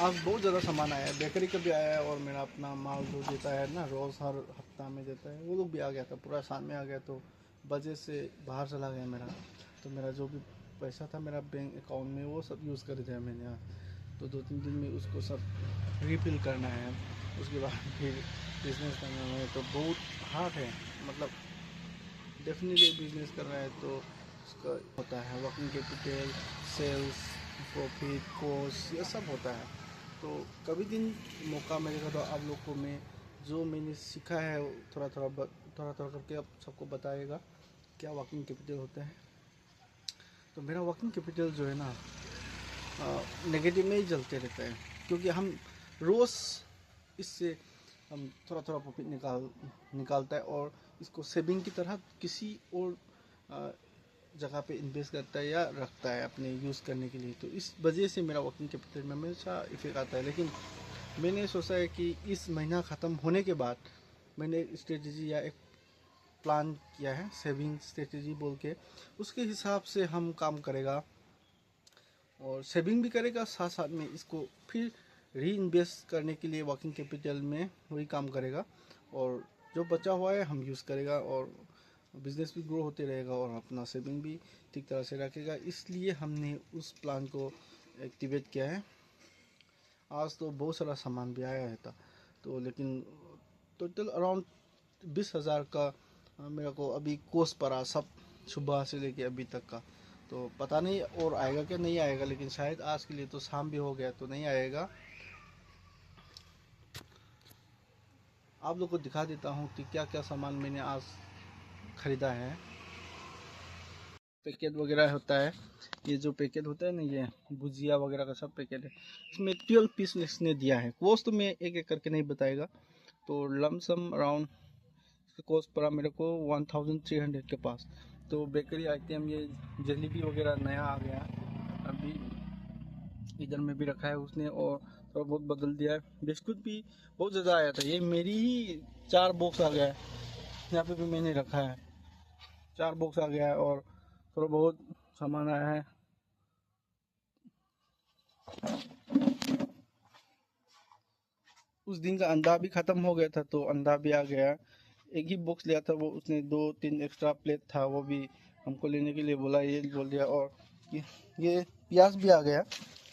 आज बहुत ज़्यादा सामान आया है, बेकरी का भी आया है और मेरा अपना माल जो देता है ना रोज़ हर हफ्ता में देता है वो लोग भी आ गया था, पूरा शाम में आ गया तो बजे से बाहर चला गया मेरा। तो मेरा जो भी पैसा था मेरा बैंक अकाउंट में वो सब यूज़ कर दिया मैंने आज। तो 2-3 दिन में उसको सब रिफिल करना है, उसके बाद फिर बिजनेस करना है। तो बहुत हार्ड है, मतलब डेफिनेटली बिजनेस कर रहा है तो उसका होता है working capital, sales, profit, cost, ये सब होता है। तो कभी दिन मौका मिलेगा तो आप लोग को मैं जो मैंने सीखा है थोड़ा थोड़ा करके अब सबको बताएगा क्या वर्किंग कैपिटल होता है। तो मेरा वर्किंग कैपिटल जो है ना नेगेटिव में ही चलते रहता है, क्योंकि हम रोज़ इससे हम थोड़ा थोड़ा प्रॉफिट निकालता है और इसको सेविंग की तरह किसी और जगह पे इन्वेस्ट करता है या रखता है अपने यूज़ करने के लिए। तो इस वजह से मेरा वर्किंग कैपिटल में हमेशा इफेक्ट आता है। लेकिन मैंने सोचा है कि इस महीना ख़त्म होने के बाद मैंने एक स्ट्रेटजी या एक प्लान किया है, सेविंग स्ट्रेटजी बोल के, उसके हिसाब से हम काम करेगा और सेविंग भी करेगा, साथ साथ में इसको फिर री इन्वेस्ट करने के लिए वर्किंग कैपिटल में वही काम करेगा और जो बचा हुआ है हम यूज़ करेगा और बिजनेस भी ग्रो होते रहेगा और अपना सेविंग भी ठीक तरह से रखेगा। इसलिए हमने उस प्लान को एक्टिवेट किया है। आज तो बहुत सारा सामान भी आया है था, तो लेकिन टोटल अराउंड 20,000 का मेरे को अभी कोर्स पड़ा, सब सुबह से लेके अभी तक का। तो पता नहीं और आएगा क्या नहीं आएगा, लेकिन शायद आज के लिए तो शाम भी हो गया तो नहीं आएगा। आप लोग को दिखा देता हूँ कि क्या क्या सामान मैंने आज ख़रीदा है। पैकेट वगैरह होता है, ये जो पैकेट होता है ना, ये भुजिया वगैरह का सब पैकेट है। इसमें 12 पीस इसने दिया है। कॉस्ट तो मैं एक एक करके नहीं बताएगा। तो लमसम अराउंड इसका कॉस्ट पड़ा मेरे को 1300 के पास। तो बेकरी आइटम ये जलेबी वगैरह नया आ गया अभी, इधर में भी रखा है उसने और थोड़ा बहुत बदल दिया है। बिस्कुट भी बहुत ज़्यादा आया था, ये मेरी ही 4 बॉक्स आ गया है। यहाँ पे भी मैंने रखा है, 4 बॉक्स आ गया है और थोड़ा बहुत सामान आया है। उस दिन का अंडा भी ख़त्म हो गया था तो अंडा भी आ गया। एक ही बॉक्स लिया था, वो उसने 2-3 एक्स्ट्रा प्लेट था वो भी हमको लेने के लिए बोला, ये बोल दिया। और ये प्याज भी आ गया,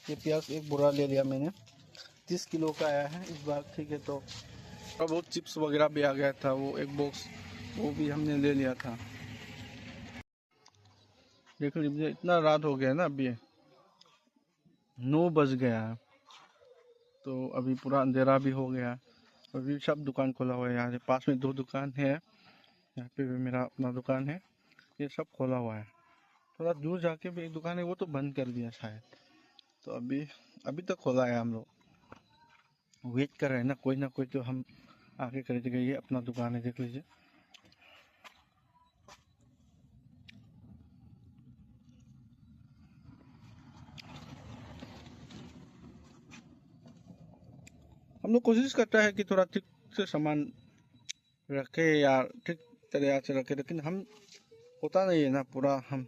ये प्याज एक बोरा ले लिया मैंने, 30 किलो का आया है इस बार, ठीक है। तो और बहुत चिप्स वगैरह भी आ गया था, वो एक बॉक्स वो भी हमने ले लिया था। देख लीजिए इतना रात हो गया ना, अभी 9 बज गया है तो अभी पूरा अंधेरा भी हो गया। अभी सब दुकान खोला हुआ है, यहाँ पास में 2 दुकान है, यहाँ पे भी मेरा अपना दुकान है, ये सब खोला हुआ है। थोड़ा दूर जाके भी एक दुकान है, वो तो बंद कर दिया शायद। तो अभी अभी तक खोला है, हम लोग वेट कर रहे हैं ना कोई तो हम आके खरीदेगा। ये अपना दुकान है, देख लीजिए। हम लोग कोशिश करता है कि थोड़ा ठीक से सामान रखे या ठीक तरह से रखे, लेकिन हम होता नहीं है ना, पूरा हम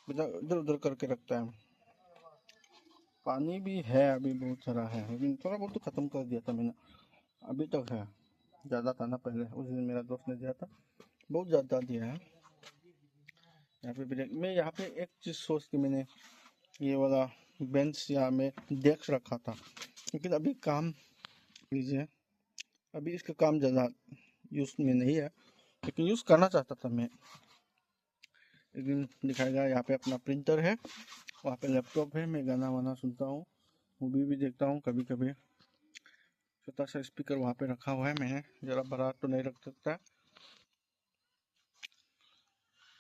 इधर उधर करके रखता है। पानी भी है अभी बहुत सारा है, लेकिन थोड़ा बहुत तो ख़त्म कर दिया था मैंने, अभी तक है। ज़्यादा था ना पहले, उस दिन मेरा दोस्त ने दिया था, बहुत ज़्यादा दिया है। यहाँ पे भी मैं यहाँ पे एक चीज़ सोच के मैंने ये वाला बेंच या मैं डेस्क रखा था, लेकिन अभी काम लीजिए, अभी इसका काम ज़्यादा यूज़ में नहीं है, लेकिन यूज़ करना चाहता था मैं। एक दिन दिखाएगा। यहाँ पे अपना प्रिंटर है, वहाँ पे लैपटॉप है, मैं गाना वाना सुनता हूँ, मूवी भी देखता हूँ कभी कभी। छोटा सा स्पीकर वहाँ पे रखा हुआ है, मैंने ज़रा बड़ा तो नहीं रख सकता।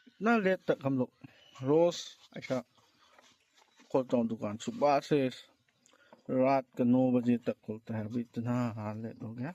इतना लेट तक हम लोग रोज़ ऐसा खोलता हूँ दुकान, सुबह से रात के 9 बजे तक खोलता है। अभी इतना लेट हो गया।